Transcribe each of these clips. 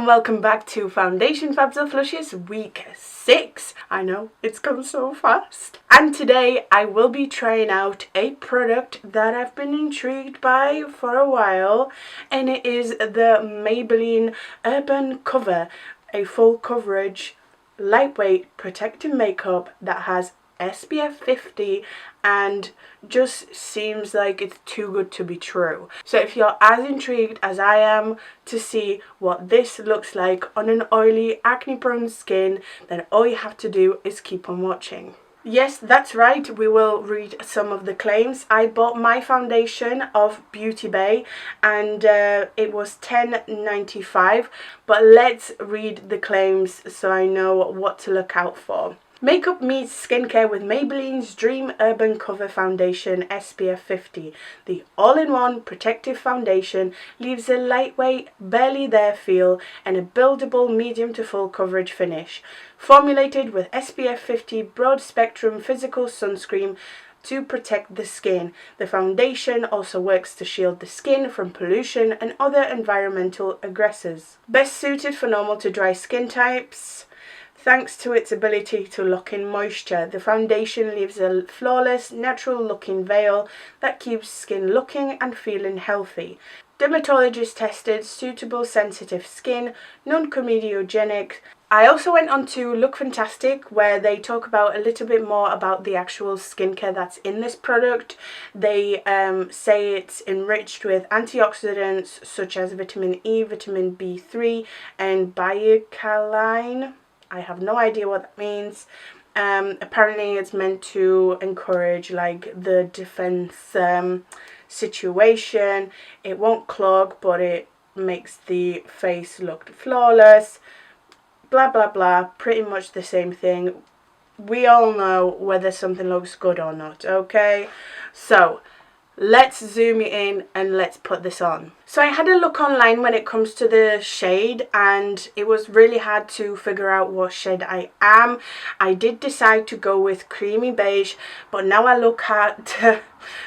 and welcome back to Foundation Fabs or Flushes week 6. I know, it's gone so fast. And today I will be trying out a product that I've been intrigued by for a while, and it is the Maybelline Urban Cover, a full coverage, lightweight protective makeup that has SPF 50 and just seems like it's too good to be true. So if you're as intrigued as I am to see what this looks like on an oily, acne prone skin, then all you have to do is keep on watching. Yes, that's right, we will read some of the claims. I bought my foundation off Beauty Bay and it was $10.95, but let's read the claims so I know what to look out for. Makeup meets skincare with Maybelline's Dream Urban Cover Foundation SPF 50. The all-in-one protective foundation leaves a lightweight, barely there feel and a buildable medium to full coverage finish. Formulated with SPF 50 broad spectrum physical sunscreen to protect the skin. The foundation also works to shield the skin from pollution and other environmental aggressors. Best suited for normal to dry skin types. Thanks to its ability to lock in moisture, the foundation leaves a flawless, natural-looking veil that keeps skin looking and feeling healthy. Dermatologist tested, suitable sensitive skin, non-comedogenic. I also went on to Look Fantastic, where they talk about a little bit more about the actual skincare that's in this product. They say it's enriched with antioxidants such as vitamin E, vitamin B3 and biocaline. I have no idea what that means. Apparently it's meant to encourage like the defense situation. It won't clog, but it makes the face look flawless. Blah blah blah, pretty much the same thing. We all know whether something looks good or not, okay? So let's zoom in and let's put this on. So I had a look online when it comes to the shade and it was really hard to figure out what shade I am. I did decide to go with creamy beige, but now I look at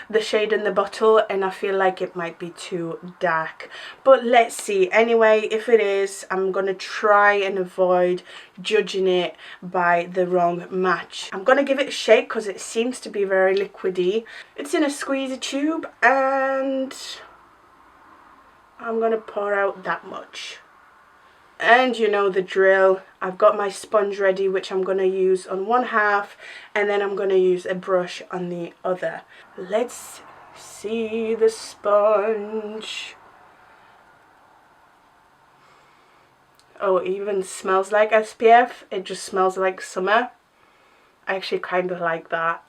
the shade in the bottle and I feel like it might be too dark. But let's see. Anyway, if it is, I'm going to try and avoid judging it by the wrong match. I'm going to give it a shake because it seems to be very liquidy. It's in a squeezy tube and I'm going to pour out that much. And you know the drill. I've got my sponge ready, which I'm going to use on one half and then I'm going to use a brush on the other. Let's see the sponge. Oh, it even smells like SPF. It just smells like summer. I actually kind of like that.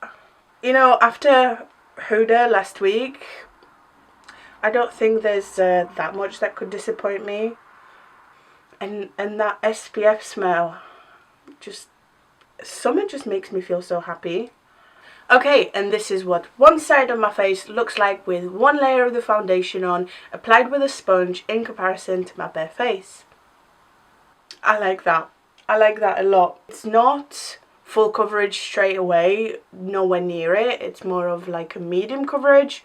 You know, after Huda last week, I don't think there's that much that could disappoint me. And that SPF smell, just, summer just makes me feel so happy. Okay, and this is what one side of my face looks like with one layer of the foundation on, applied with a sponge in comparison to my bare face. I like that. I like that a lot. It's not full coverage straight away, nowhere near it. It's more of like a medium coverage,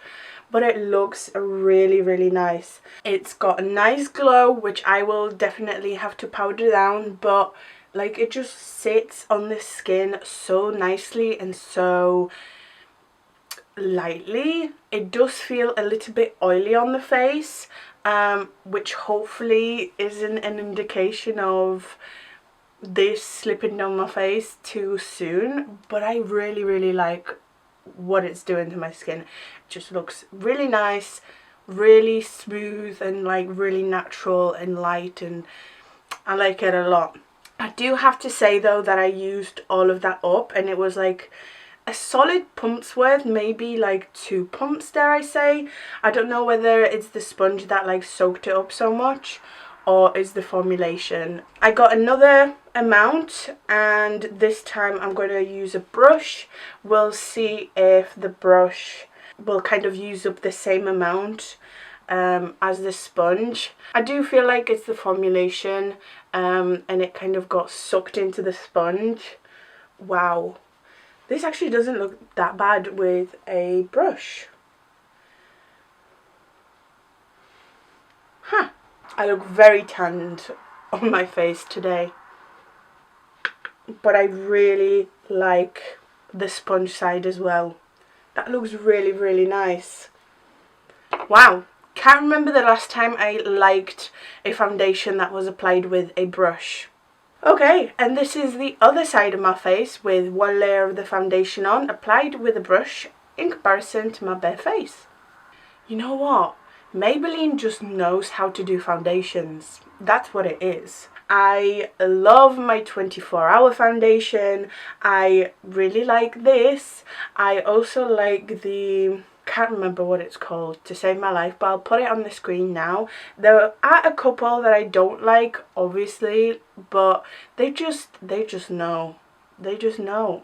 but it looks really, really nice. It's got a nice glow, which I will definitely have to powder down, but like it just sits on the skin so nicely and so lightly. It does feel a little bit oily on the face, which hopefully isn't an indication of this slipping down my face too soon, but I really, really like what it's doing to my skin. It just looks really nice, really smooth and like really natural and light, and I like it a lot. I do have to say though that I used all of that up and it was like a solid pump's worth, maybe like 2 pumps, dare I say. I don't know whether it's the sponge that like soaked it up so much or is the formulation. I got another amount and this time I'm going to use a brush. We'll see if the brush will kind of use up the same amount as the sponge. I do feel like it's the formulation and it kind of got sucked into the sponge. Wow, this actually doesn't look that bad with a brush. Huh. I look very tanned on my face today. But I really like the sponge side as well. That looks really, really nice. Wow. Can't remember the last time I liked a foundation that was applied with a brush. Okay, and this is the other side of my face with one layer of the foundation on, applied with a brush in comparison to my bare face. You know what? Maybelline just knows how to do foundations. That's what it is. I love my 24-hour foundation. I really like this. I also like the, can't remember what it's called to save my life, but I'll put it on the screen now. There are a couple that I don't like, obviously, but they just know. They just know.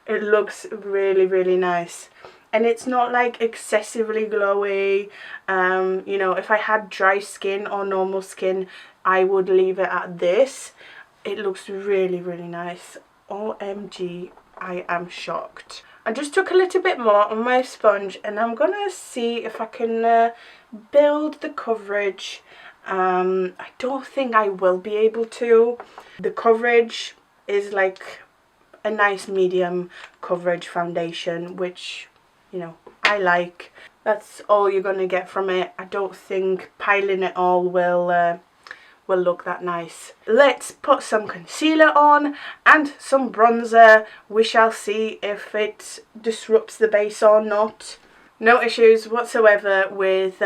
It looks really, really nice. And it's not like excessively glowy. You know, if I had dry skin or normal skin, I would leave it at this. It looks really, really nice. OMG, I am shocked. I just took a little bit more on my sponge and I'm gonna see if I can build the coverage. I don't think I will be able to. The coverage is like a nice medium coverage foundation, which, you know, I like. That's all you're gonna get from it. I don't think piling it all will look that nice. Let's put some concealer on and some bronzer. We shall see if it disrupts the base or not. No issues whatsoever with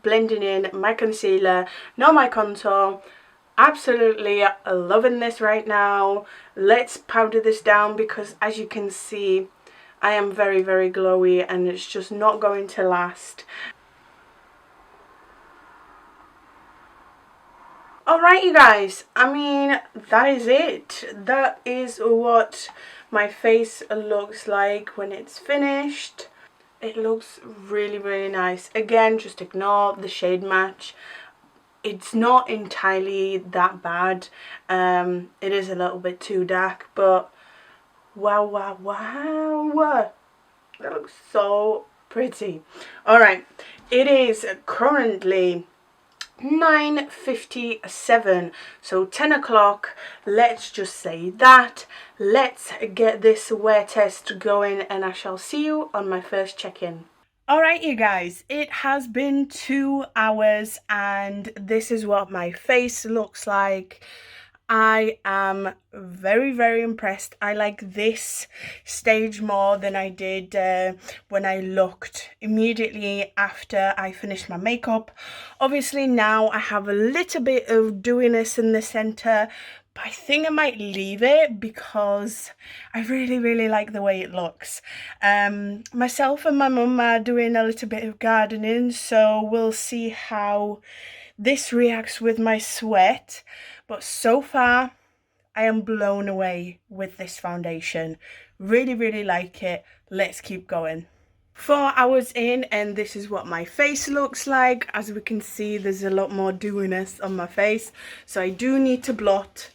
blending in my concealer, nor my contour. Absolutely loving this right now. Let's powder this down because, as you can see, I am very, very glowy and it's just not going to last. Alright, you guys, I mean, that is it. That is what my face looks like when it's finished. It looks really, really nice. Again, just ignore the shade match. It's not entirely that bad. It is a little bit too dark, but wow, wow, wow. That looks so pretty. Alright, it is currently 9:57, so 10 o'clock. Let's just say that. Let's get this wear test going and I shall see you on my first check-in. Alright, you guys, it has been 2 hours and this is what my face looks like. I am very, very impressed. I like this stage more than I did when I looked immediately after I finished my makeup. Obviously now I have a little bit of dewiness in the centre, but I think I might leave it because I really, really like the way it looks. Myself and my mum are doing a little bit of gardening, so we'll see how this reacts with my sweat. But so far, I am blown away with this foundation. Really, really like it. Let's keep going. 4 hours in and this is what my face looks like. As we can see, there's a lot more dewiness on my face, so I do need to blot.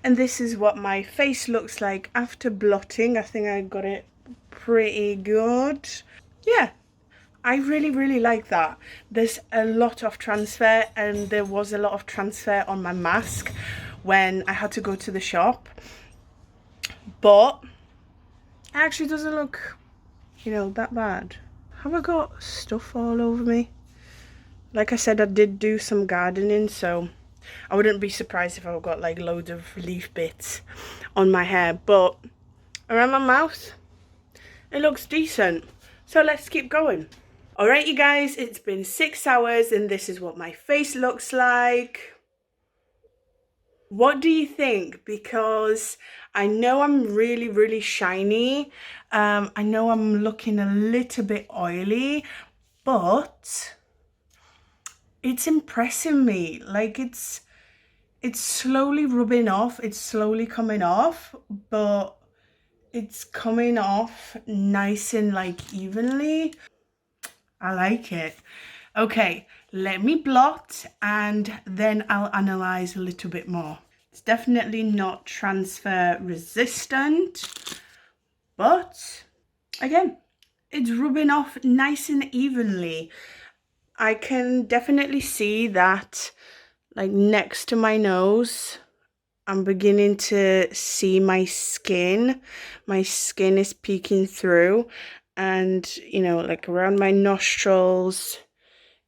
And this is what my face looks like after blotting. I think I got it pretty good. Yeah, I really, really like that. There's a lot of transfer and there was a lot of transfer on my mask when I had to go to the shop. But it actually doesn't look, you know, that bad. Have I got stuff all over me? Like I said, I did do some gardening, so I wouldn't be surprised if I've got like loads of leaf bits on my hair. But around my mouth, it looks decent. So let's keep going. Alright, you guys, it's been 6 hours and this is what my face looks like. What do you think? Because I know I'm really, really shiny. I know I'm looking a little bit oily, but it's impressing me. Like it's slowly rubbing off. It's slowly coming off, but it's coming off nice and like evenly. I like it. Okay, let me blot and then I'll analyze a little bit more. It's definitely not transfer resistant, but again, it's rubbing off nice and evenly. I can definitely see that like next to my nose, I'm beginning to see my skin. My skin is peeking through, and you know, like around my nostrils,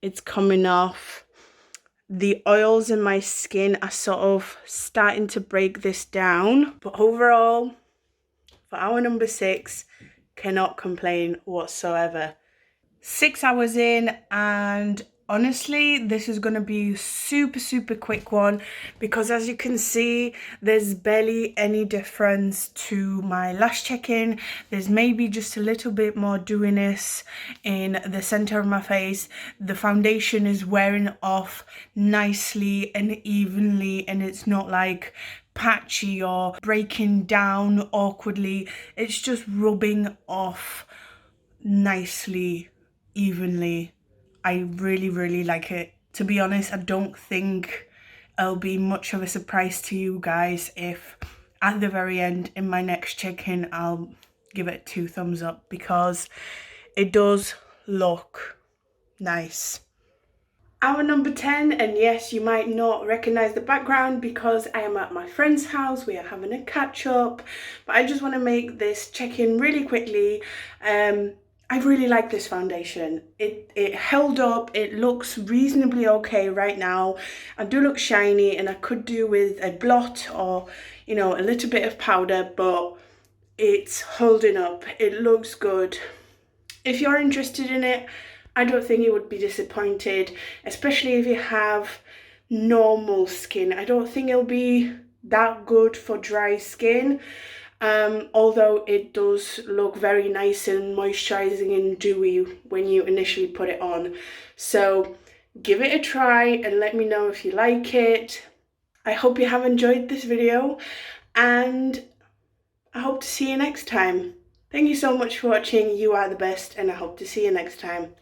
it's coming off. The oils in my skin are sort of starting to break this down. But overall, for our number 6, cannot complain whatsoever. 6 hours in, and honestly this is going to be super quick one, because as you can see, there's barely any difference to my last check-in. There's maybe just a little bit more dewiness in the center of my face. The foundation is wearing off nicely and evenly, and it's not like patchy or breaking down awkwardly. It's just rubbing off nicely, evenly. I really like it. To be honest, I don't think it'll be much of a surprise to you guys if at the very end in my next check-in I'll give it 2 thumbs up, because it does look nice. Our number 10, and yes, you might not recognize the background because I am at my friend's house. We are having a catch up, but I just want to make this check-in really quickly. I really like this foundation. It held up. It looks reasonably okay right now. I do look shiny, and I could do with a blot or, you know, a little bit of powder, but it's holding up. It looks good. If you're interested in it, I don't think you would be disappointed, especially if you have normal skin. I don't think it'll be that good for dry skin. Although it does look very nice and moisturizing and dewy when you initially put it on. So give it a try and let me know if you like it. I hope you have enjoyed this video, and I hope to see you next time. Thank you so much for watching. You are the best, and I hope to see you next time.